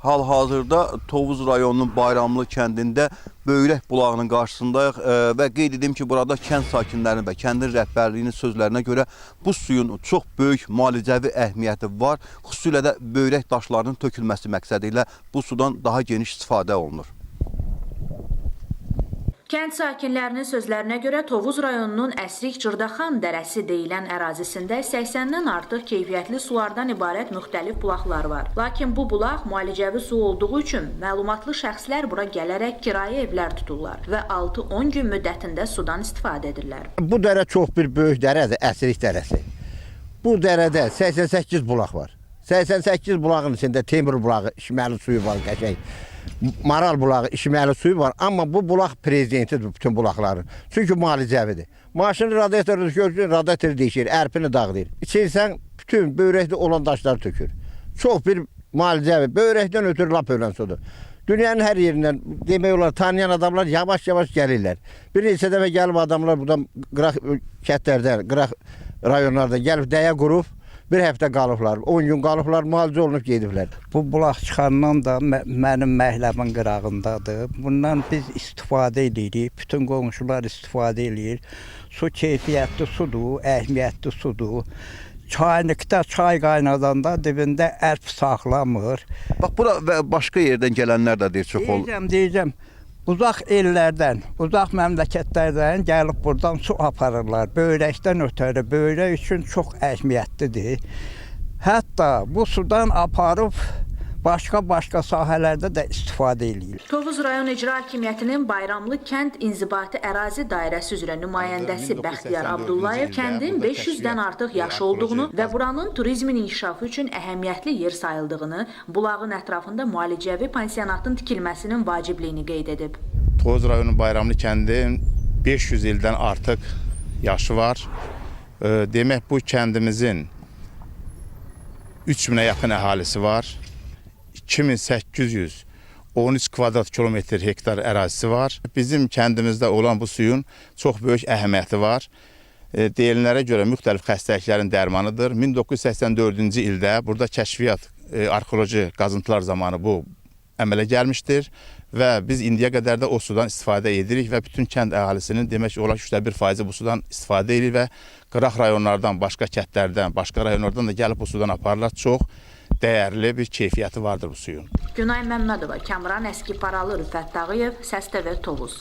Hal-hazırda Tovuz rayonunun Bayramlı kəndində Böyrək bulağının qarşısındayıq və qeyd edim ki, burada kənd sakinlərinin və kəndin rəhbərliyinin sözlərinə görə bu suyun çox böyük müalicəvi əhəmiyyəti var. Xüsusilə də böyrək daşlarının tökülməsi məqsədi ilə bu sudan daha geniş istifadə olunur. Kənd sakinlərinin sözlərinə görə Tovuz rayonunun Əsrik-Cırdaxan dərəsi deyilən ərazisində 80-dən artıq keyfiyyətli sulardan ibarət müxtəlif bulaqlar var. Lakin bu bulaq müalicəvi su olduğu üçün məlumatlı şəxslər bura gələrək kirayə evlər tuturlar və 6-10 gün müddətində sudan istifadə edirlər. Bu dərə çox bir böyük dərədir, Əsrik dərəsi. Bu dərədə 88 bulaq var. 88 bulağın içində Temur bulağı, içməli suyu var, qəşəng. Maral bulağı, içməli suyu var. Amma bu bulaq prezidentidir bütün bulaqların. Çünki müalicəvidir. Maşını radiatoru görsün, radiatoru değişir, ərpini dağıdır. İçirsən, bütün böyrəkdə olan daşları tökür. Çox bir müalicəvi. Böyrəkdən ötürü lap ölən sudur. Dünyanın hər yerindən, demək olar, tanıyan adamlar yavaş-yavaş gəlirlər. Bir neçə dəfə gəlib adamlar buradan qıraq kətlərdən, qıraq rayonlardan gəlib dəyə qurub, bir həftə qalıblar, 10 gün qalıblar, müalicə olunub gediblər. Bu bulaq çıxandan da mənim məhləmin qırağındadır. Bundan biz istifadə edirik, bütün qonşular istifadə edir. Su keyfiyyətli sudur, əhəmiyyətli sudur. Çaylıqda çay qaynadanda dibində ərp saxlamır. Bax, bura və başqa yerdən gələnlər də deyir, çox olur. Deyəcəm. Uzaq ellərdən, uzaq məmləkətlərdən gəlib buradan su aparırlar. Böyrəkdən ötürü, böyrək üçün çox əhəmiyyətlidir. Hətta bu sudan aparıb başqa sahələrdə də istifadə edilir. Tovuz rayon icra hakimiyyətinin Bayramlı kənd inzibati ərazi dairəsi üzrə nümayəndəsi Bəxtiyar Abdullayev kəndin 500-dən artıq yaşı olduğunu və buranın turizmin inkişafı üçün əhəmiyyətli yer sayıldığını, bulağın ətrafında müalicəvi pansionatın tikilməsinin vacibliyini qeyd edib. Tovuz rayonu Bayramlı kəndin 500 ildən artıq yaşı var. Demək, bu kəndimizin 3000-ə yaxın əhalisi var. 2813 kvadrat kilometr hektar ərazisi var. Bizim kəndimizdə olan bu suyun çox böyük əhəmiyyəti var. Deyilənlərə görə müxtəlif xəstəliklərin dərmanıdır. 1984-cü ildə burada kəşfiyyat, arxeoloji qazıntılar zamanı bu əmələ gəlmişdir və biz indiyə qədər də o sudan istifadə edirik və bütün kənd əhalisinin demək olar 1% bu sudan istifadə edir və qıraq rayonlardan, başqa kətlərdən, başqa rayonlardan da gəlib bu sudan aparırlar. Çox dəyərli bir keyfiyyəti vardır bu suyun. Günay Məmmədova, Kəmran Əskiparalı, Rüfət Dağıyev, Səs TV Tovuz.